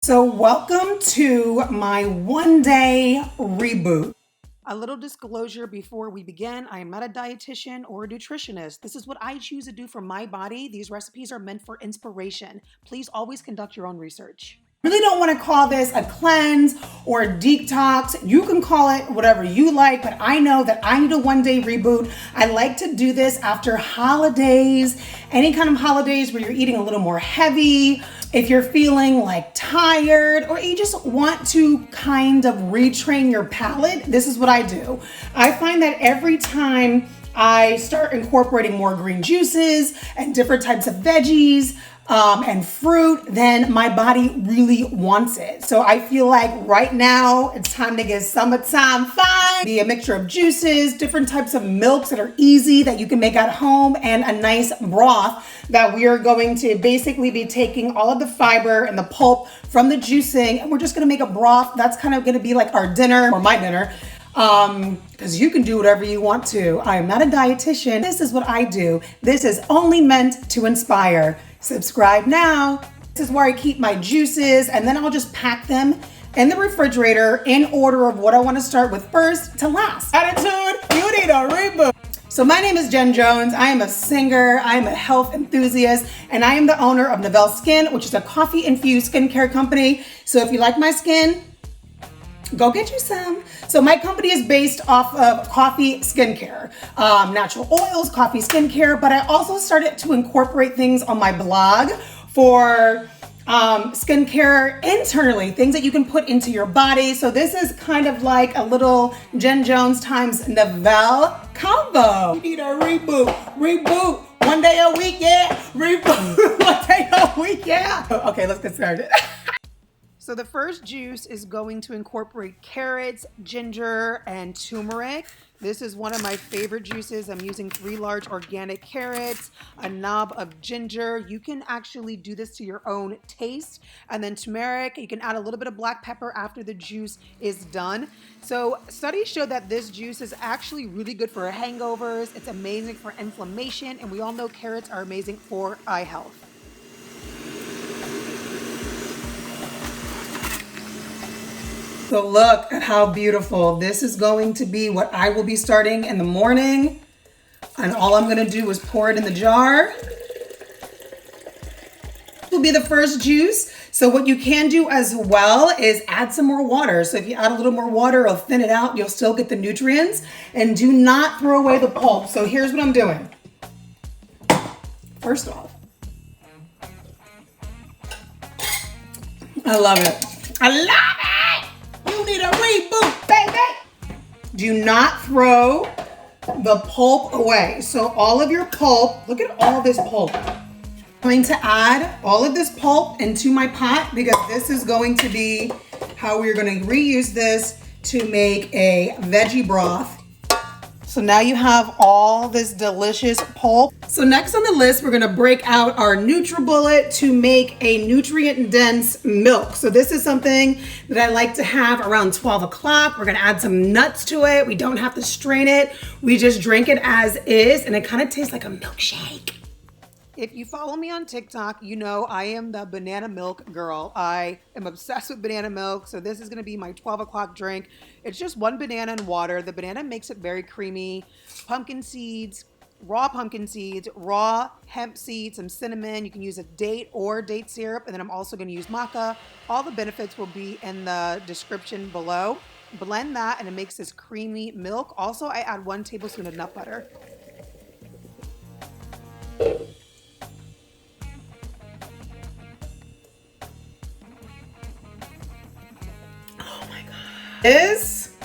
So welcome to my one-day reboot. A little disclosure before we begin, I am not a dietitian or a nutritionist. This is what I choose to do for my body. These recipes are meant for inspiration. Please always conduct your own research. Really don't want to call this a cleanse or a detox. You can call it whatever you like, but I know that I need a one-day reboot. I like to do this after holidays, any kind of holidays where you're eating a little more heavy. If you're feeling like tired or you just want to kind of retrain your palate, this is what I do. I find that every time I start incorporating more green juices and different types of veggies, and fruit, then my body really wants it. So I feel like right now it's time to get summertime fun. Be a mixture of juices, different types of milks that are easy that you can make at home, and a nice broth that we are going to basically be taking all of the fiber and the pulp from the juicing, and we're just gonna make a broth. That's kind of gonna be like our dinner, or my dinner. Because you can do whatever you want to. I am not a dietitian. This is what I do. This is only meant to inspire. Subscribe now. This is where I keep my juices, and then I'll just pack them in the refrigerator in order of what I want to start with first to last. Attitude, you need a reboot. So my name is Jen Jones. I am a singer, I am a health enthusiast, and I am the owner of Novell Skin, which is a coffee-infused skincare company. So if you like my skin, go get you some. So my company is based off of coffee skincare, natural oils, coffee skincare, but I also started to incorporate things on my blog for skincare internally, things that you can put into your body. So this is kind of like a little Jen Jones times Novell combo. You need a reboot, one day a week, yeah, reboot, one day a week, yeah. Okay, let's get started. So the first juice is going to incorporate carrots, ginger, and turmeric. This is one of my favorite juices. I'm using 3 large organic carrots, a knob of ginger. You can actually do this to your own taste. And then turmeric, you can add a little bit of black pepper after the juice is done. So studies show that this juice is actually really good for hangovers. It's amazing for inflammation, and we all know carrots are amazing for eye health. So look at how beautiful. This is going to be what I will be starting in the morning. And all I'm gonna do is pour it in the jar. This will be the first juice. So what you can do as well is add some more water. So if you add a little more water, it'll thin it out. You'll still get the nutrients. And do not throw away the pulp. So here's what I'm doing. First off, I love it. I love it! You need a reboot, baby! Do not throw the pulp away. So all of your pulp, look at all this pulp. I'm going to add all of this pulp into my pot because this is going to be how we're going to reuse this to make a veggie broth. So now you have all this delicious pulp. So next on the list, we're gonna break out our NutriBullet to make a nutrient-dense milk. So this is something that I like to have around 12 o'clock. We're gonna add some nuts to it. We don't have to strain it. We just drink it as is, and it kind of tastes like a milkshake. If you follow me on TikTok, you know I am the banana milk girl. I am obsessed with banana milk, so this is gonna be my 12 o'clock drink. It's just 1 banana and water. The banana makes it very creamy. Pumpkin seeds, raw hemp seeds, some cinnamon. You can use a date or date syrup, and then I'm also gonna use maca. All the benefits will be in the description below. Blend that, and it makes this creamy milk. Also, I add 1 tablespoon of nut butter. This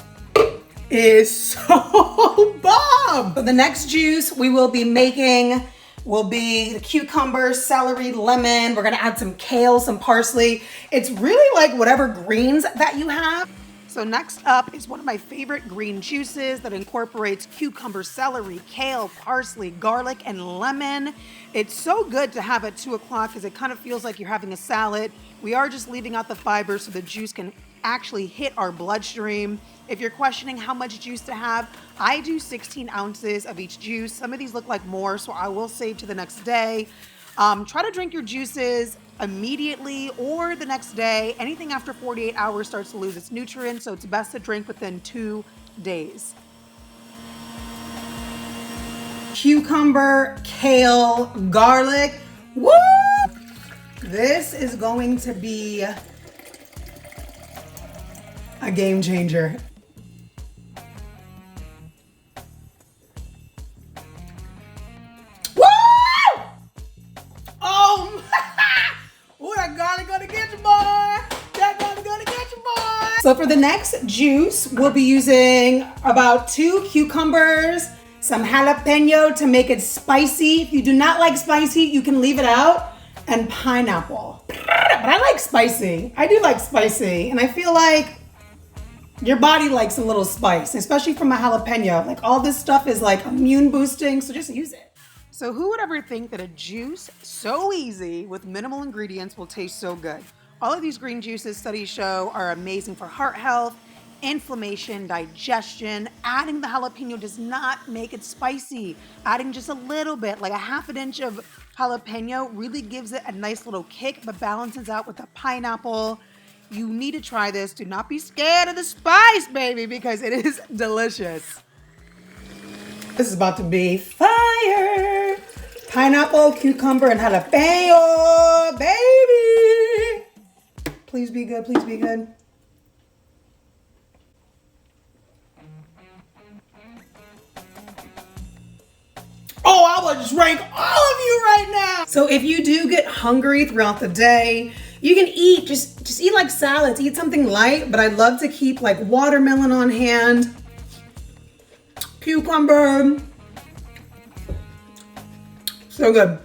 is so bomb. So the next juice we will be making will be the cucumber, celery, lemon. We're gonna add some kale, some parsley. It's really like whatever greens that you have. So next up is one of my favorite green juices that incorporates cucumber, celery, kale, parsley, garlic, and lemon. It's so good to have at 2 o'clock because it kind of feels like you're having a salad. We are just leaving out the fiber so the juice can actually hit our bloodstream. If you're questioning how much juice to have, I do 16 ounces of each juice. Some of these look like more, so I will save to the next day. Try to drink your juices immediately or the next day. Anything after 48 hours starts to lose its nutrients, so it's best to drink within 2 days. Cucumber, kale, garlic. Woo! This is going to be a game changer. Woo! Oh, ooh, that garlic gonna get you, boy. That garlic gonna get you, boy. So for the next juice, we'll be using about 2 cucumbers, some jalapeno to make it spicy. If you do not like spicy, you can leave it out, and pineapple. But I like spicy. I do like spicy, and I feel like your body likes a little spice, especially from a jalapeno. Like all this stuff is like immune boosting, so just use it. So who would ever think that a juice so easy with minimal ingredients will taste so good? All of these green juices, studies show, are amazing for heart health, inflammation, digestion. Adding the jalapeno does not make it spicy. Adding just a little bit, like a half an inch of jalapeno, really gives it a nice little kick, but balances out with the pineapple. You need to try this. Do not be scared of the spice, baby, because it is delicious. This is about to be fire. Pineapple, cucumber, and jalapeno, baby. Please be good, please be good. Oh, I would drink all of you right now. So if you do get hungry throughout the day, you can eat, just eat like salads, eat something light, but I love to keep like watermelon on hand, cucumber. So good.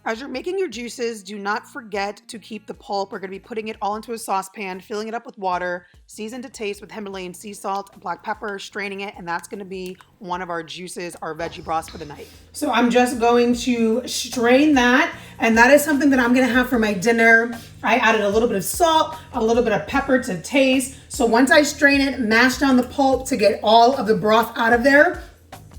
As you're making your juices, do not forget to keep the pulp. We're going to be putting it all into a saucepan, filling it up with water, seasoned to taste with Himalayan sea salt, black pepper, straining it, and that's going to be one of our juices, our veggie broths for the night. So I'm just going to strain that, and that is something that I'm going to have for my dinner. I added a little bit of salt, a little bit of pepper to taste. So once I strain it, mash down the pulp to get all of the broth out of there,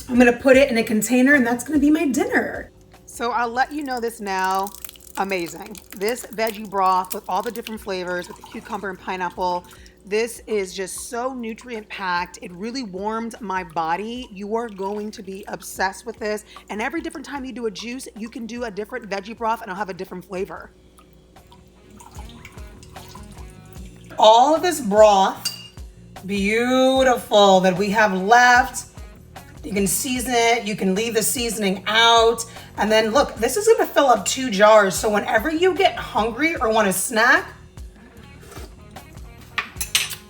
I'm going to put it in a container, and that's going to be my dinner. So I'll let you know this now. Amazing. This veggie broth with all the different flavors with the cucumber and pineapple. This is just so nutrient packed. It really warmed my body. You are going to be obsessed with this. And every different time you do a juice, you can do a different veggie broth and it'll have a different flavor. All of this broth, beautiful, that we have left. You can season it, you can leave the seasoning out. And then look, this is gonna fill up 2 jars. So whenever you get hungry or want a snack,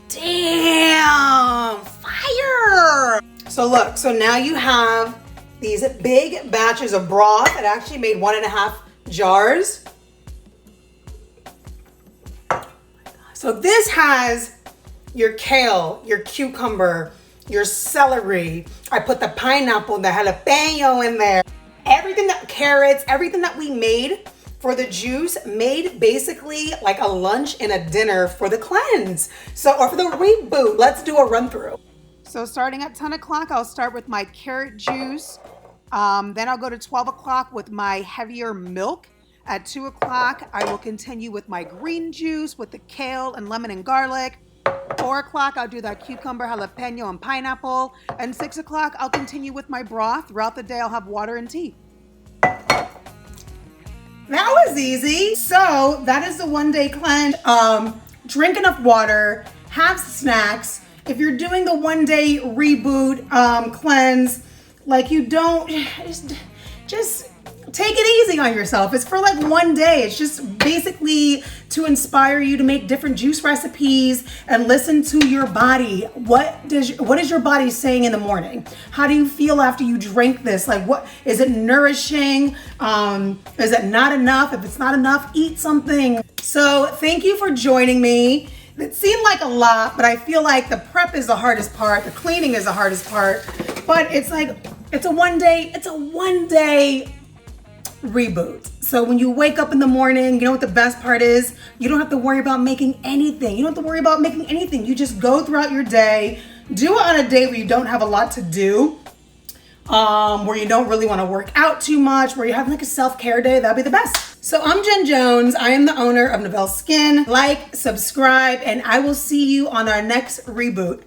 damn, fire. So look, so now you have these big batches of broth. It actually made 1.5 jars. So this has your kale, your cucumber, your celery. I put the pineapple, the jalapeno in there. Everything that, carrots, everything that we made for the juice made basically like a lunch and a dinner for the cleanse. So, or for the reboot, let's do a run through. So starting at 10 o'clock, I'll start with my carrot juice. Then I'll go to 12 o'clock with my heavier milk. At 2 o'clock, I will continue with my green juice with the kale and lemon and garlic. 4 o'clock, I'll do that cucumber, jalapeno, and pineapple. And 6 o'clock, I'll continue with my broth. Throughout the day, I'll have water and tea. That was easy. So that is the 1-day cleanse. Drink enough water, have snacks. If you're doing the 1-day reboot cleanse, like you don't, just take it easy on yourself. It's for like 1 day. It's just basically to inspire you to make different juice recipes and listen to your body. What is your body saying in the morning? How do you feel after you drink this? Like, what is it nourishing? Is it not enough? If it's not enough, eat something. So thank you for joining me. It seemed like a lot, but I feel like the prep is the hardest part. The cleaning is the hardest part. But it's like, it's a 1-day reboot. So when you wake up in the morning, you know what the best part is? You don't have to worry about making anything. You don't have to worry about making anything. You just go throughout your day, do it on a day where you don't have a lot to do, where you don't really want to work out too much, where you have like a self-care day. That'd be the best. So I'm Jen Jones. I am the owner of Novelle Skin. Like, subscribe, and I will see you on our next reboot.